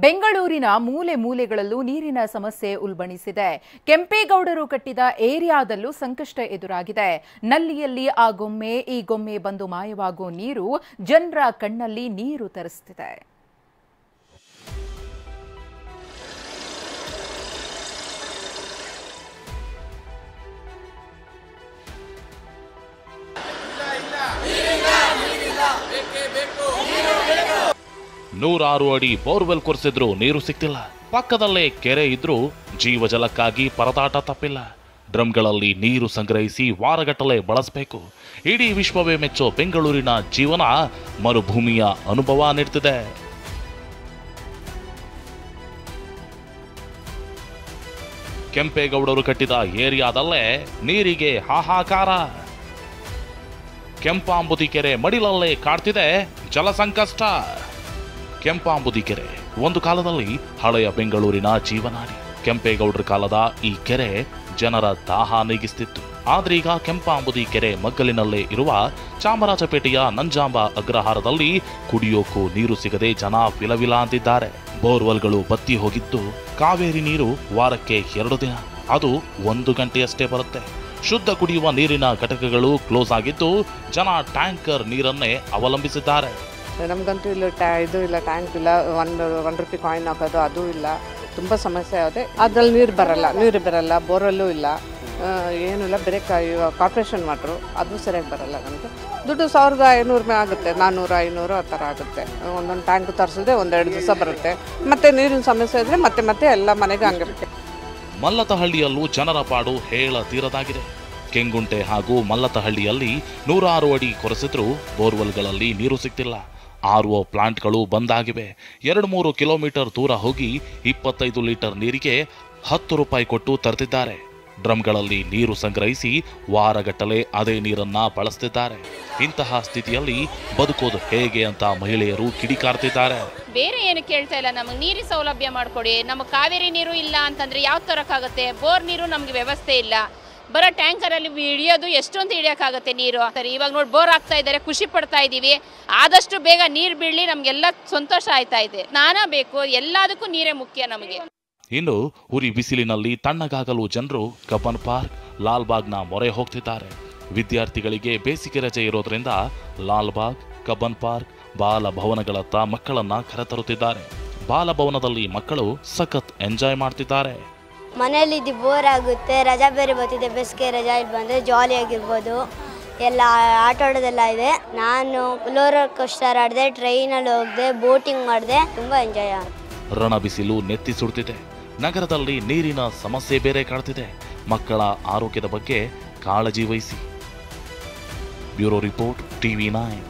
ಬೆಂಗಳೂರಿನ ಮೂಲೆ ಮೂಲೆಗಳಲ್ಲೂ ನೀರಿನ ಸಮಸ್ಯೆ ಉಲ್ಬಣಿಸಿದೆ. ಕೆಂಪೇಗೌಡರು ಕಟ್ಟಿದ ಏರಿಯಾದಲ್ಲೂ ಸಂಕಷ್ಟ ಎದುರಾಗಿದೆ. ನಲ್ಲಿಯಲ್ಲಿ ಆ ಗೊಮ್ಮೆ ಈ ಗೊಮ್ಮೆ ಬಂದು ಮಾಯವಾಗುವ ನೀರು ಜನರ ಕಣ್ಣಲ್ಲಿ ನೀರು ತರಿಸುತ್ತಿದೆ. ನೂರಾರು ಅಡಿ ಬೋರ್ವೆಲ್ ಕೊರೆಸಿದ್ರು ನೀರು ಸಿಕ್ತಿಲ್ಲ. ಪಕ್ಕದಲ್ಲೇ ಕೆರೆ ಇದ್ರೂ ಜೀವಜಲಕ್ಕಾಗಿ ಪರದಾಟ ತಪ್ಪಿಲ್ಲ. ಡ್ರಮ್ಗಳಲ್ಲಿ ನೀರು ಸಂಗ್ರಹಿಸಿ ವಾರಗಟ್ಟಲೆ ಬಳಸಬೇಕು. ಇಡೀ ವಿಶ್ವವೇ ಮೆಚ್ಚೋ ಬೆಂಗಳೂರಿನ ಜೀವನ ಮರುಭೂಮಿಯ ಅನುಭವ ನೀಡ್ತಿದೆ. ಕೆಂಪೇಗೌಡರು ಕಟ್ಟಿದ ಏರಿಯಾದಲ್ಲೇ ನೀರಿಗೆ ಹಾಹಾಕಾರ. ಕೆಂಪಾಂಬುದಿ ಕೆರೆ ಮಡಿಲಲ್ಲೇ ಕಾಡ್ತಿದೆ ಜಲಸಂಕಷ್ಟ. ಕೆಂಪಾಂಬುದಿ ಕೆರೆ ಒಂದು ಕಾಲದಲ್ಲಿ ಹಳೆಯ ಬೆಂಗಳೂರಿನ ಜೀವನಾಡಿ. ಕೆಂಪೇಗೌಡರ ಕಾಲದ ಈ ಕೆರೆ ಜನರ ದಾಹ ನೀಗಿಸ್ತಿತ್ತು. ಆದ್ರೀಗ ಕೆಂಪಾಂಬುದಿ ಕೆರೆ ಮಗ್ಗಲಿನಲ್ಲೇ ಇರುವ ಚಾಮರಾಜಪೇಟೆಯ ನಂಜಾಂಬ ಅಗ್ರಹಾರದಲ್ಲಿ ಕುಡಿಯೋಕ್ಕೂ ನೀರು ಸಿಗದೆ ಜನ ವಿಲವಿಲ ಅಂತಿದ್ದಾರೆ. ಬೋರ್ವೆಲ್ಗಳು ಬತ್ತಿ ಹೋಗಿದ್ದು ಕಾವೇರಿ ನೀರು ವಾರಕ್ಕೆ 2 ದಿನ, ಅದು 1 ಗಂಟೆಯಷ್ಟೇ ಬರುತ್ತೆ. ಶುದ್ಧ ಕುಡಿಯುವ ನೀರಿನ ಘಟಕಗಳು ಕ್ಲೋಸ್ ಆಗಿದ್ದು ಜನ ಟ್ಯಾಂಕರ್ ನೀರನ್ನೇ ಅವಲಂಬಿಸಿದ್ದಾರೆ. ನಮಗಂತೂ ಇಲ್ಲ ಇದು ಇಲ್ಲ, ಟ್ಯಾಂಕ್ ಇಲ್ಲ, ಒನ್ ರೂಪಾಯಿ ಕಾಯಿನ್ ಹಾಕೋದು ಅದು ಇಲ್ಲ. ತುಂಬ ಸಮಸ್ಯೆ ಆಗುತ್ತೆ. ಅದ್ರಲ್ಲಿ ನೀರು ಬರಲ್ಲ, ಬೋರಲ್ಲೂ ಇಲ್ಲ, ಏನೂ ಇಲ್ಲ. ಬೇರೆ ಕಾರ್ಪೊರೇಷನ್ ವಾಟ್ರು ಅದು ಸರಿಯಾಗಿ ಬರಲ್ಲ. ನಮಗೆ ದುಡ್ಡು 1500 ಆಗುತ್ತೆ, 400-500 ಆ ಥರ ಆಗುತ್ತೆ. ಒಂದೊಂದು ಟ್ಯಾಂಕ್ ತರಿಸಿದ್ರೆ 1-2 ದಿವಸ ಬರುತ್ತೆ. ಮತ್ತೆ ನೀರಿನ ಸಮಸ್ಯೆ ಇದ್ದರೆ ಮತ್ತೆ ಎಲ್ಲ ಮನೆಗೆ ಹಂಗೆ. ಮಲ್ಲತಹಳ್ಳಿಯಲ್ಲೂ ಜನರ ಪಾಡು ಹೇಳ ತೀರದಾಗಿದೆ. ಕೆಂಗುಂಟೆ ಹಾಗೂ ಮಲ್ಲತಹಳ್ಳಿಯಲ್ಲಿ 100 ಅಡಿ ಕೊರೆಸಿದ್ರೂ ಬೋರ್ವೆಲ್ಗಳಲ್ಲಿ ನೀರು ಸಿಗ್ತಿಲ್ಲ. RO ಪ್ಲಾಂಟ್ಗಳು ಬಂದಾಗಿವೆ. 2-3 ಕಿಲೋಮೀಟರ್ ದೂರ ಹೋಗಿ 25 ಲೀಟರ್ ನೀರಿಗೆ 10 ರೂಪಾಯಿ ಕೊಟ್ಟು ತರ್ತಿದ್ದಾರೆ. ಡ್ರಮ್ಗಳಲ್ಲಿ ನೀರು ಸಂಗ್ರಹಿಸಿ ವಾರಗಟ್ಟಲೆ ಅದೇ ನೀರನ್ನ ಬಳಸ್ತಿದ್ದಾರೆ. ಇಂತಹ ಸ್ಥಿತಿಯಲ್ಲಿ ಬದುಕೋದು ಹೇಗೆ ಅಂತ ಮಹಿಳೆಯರು ಕಿಡಿಕಾರ್ತಿದ್ದಾರೆ. ಬೇರೆ ಏನು ಕೇಳ್ತಾ ಇಲ್ಲ, ನಮಗೆ ನೀರಿನ ಸೌಲಭ್ಯ ಮಾಡಿಕೊಡಿ. ನಮಗೆ ಕಾವೇರಿ ನೀರು ಇಲ್ಲ ಅಂತಂದ್ರೆ ಯಾವ ತರಕ್ಕಾಗುತ್ತೆ? ಬೋರ್ ನೀರು ನಮಗೆ ವ್ಯವಸ್ಥೆ ಇಲ್ಲ. ಬರೋ ಟ್ಯಾಂಕರಲ್ಲಿ ಹಿಡಿಯೋದು ಎಷ್ಟೊಂದು ಹಿಡಿಯೋಕ್ಕಾಗುತ್ತೆ ನೀರು. ಸರಿ, ಇವಾಗ ನೋಡಿ ಬೋರ್ ಆಗ್ತಾ ಇದ್ದಾರೆ, ಖುಷಿ ಪಡ್ತಾ ಇದ್ದೀವಿ. ಆದಷ್ಟು ಬೇಗ ನೀರು ಬೀಳಲಿ, ನಮಗೆಲ್ಲ ಸಂತೋಷ ಆಯ್ತಾ ಇದೆ. ಸ್ನಾನ ಬೇಕು, ಎಲ್ಲದಕ್ಕೂ ನೀರೇ ಮುಖ್ಯ ನಮಗೆ. ಇನ್ನು ಉರಿ ಬಿಸಿಲಿನಲ್ಲಿ ತಣ್ಣಗಾಗಲು ಜನರು ಕಬ್ಬನ್ ಪಾರ್ಕ್, ಲಾಲ್ಬಾಗ್ನ ಮೊರೆ ಹೋಗ್ತಿದ್ದಾರೆ. ವಿದ್ಯಾರ್ಥಿಗಳಿಗೆ ಬೇಸಿಗೆ ರಜೆ ಇರೋದ್ರಿಂದ ಲಾಲ್ಬಾಗ್, ಕಬ್ಬನ್ ಪಾರ್ಕ್, ಬಾಲಭವನಗಳತ್ತ ಮಕ್ಕಳನ್ನ ಕರೆತರುತ್ತಿದ್ದಾರೆ. ಬಾಲಭವನದಲ್ಲಿ ಮಕ್ಕಳು ಸಖತ್ ಎಂಜಾಯ್ ಮಾಡ್ತಿದ್ದಾರೆ. ಮನೆಯಲ್ಲಿದ್ದು ಬೋರ್ ಆಗುತ್ತೆ, ರಜಾ ಬೇರೆ ಬರ್ತಿದೆ, ಬೇಸಿಗೆ ರಜಾ ಇಲ್ಲಿ ಬಂದರೆ ಜಾಲಿಯಾಗಿರ್ಬೋದು. ಎಲ್ಲ ಆಟ ಆಡೋದೆಲ್ಲ ಇದೆ. ನಾನು ರೋಲರ್ ಕೋಸ್ಟರ್ ಆಡಿದೆ, ಟ್ರೈನಲ್ಲಿ ಹೋಗಿದೆ, ಬೋಟಿಂಗ್ ಮಾಡಿದೆ, ತುಂಬ ಎಂಜಾಯ್ ಆಗಿದೆ. ರಣ ಬಿಸಿಲು ನೆತ್ತಿ ಸುಡ್ತಿದೆ. ನಗರದಲ್ಲಿ ನೀರಿನ ಸಮಸ್ಯೆ ಬೇರೆ ಕಾಡ್ತಿದೆ. ಮಕ್ಕಳ ಆರೋಗ್ಯದ ಬಗ್ಗೆ ಕಾಳಜಿ ವಹಿಸಿ. Bureau report, TV9.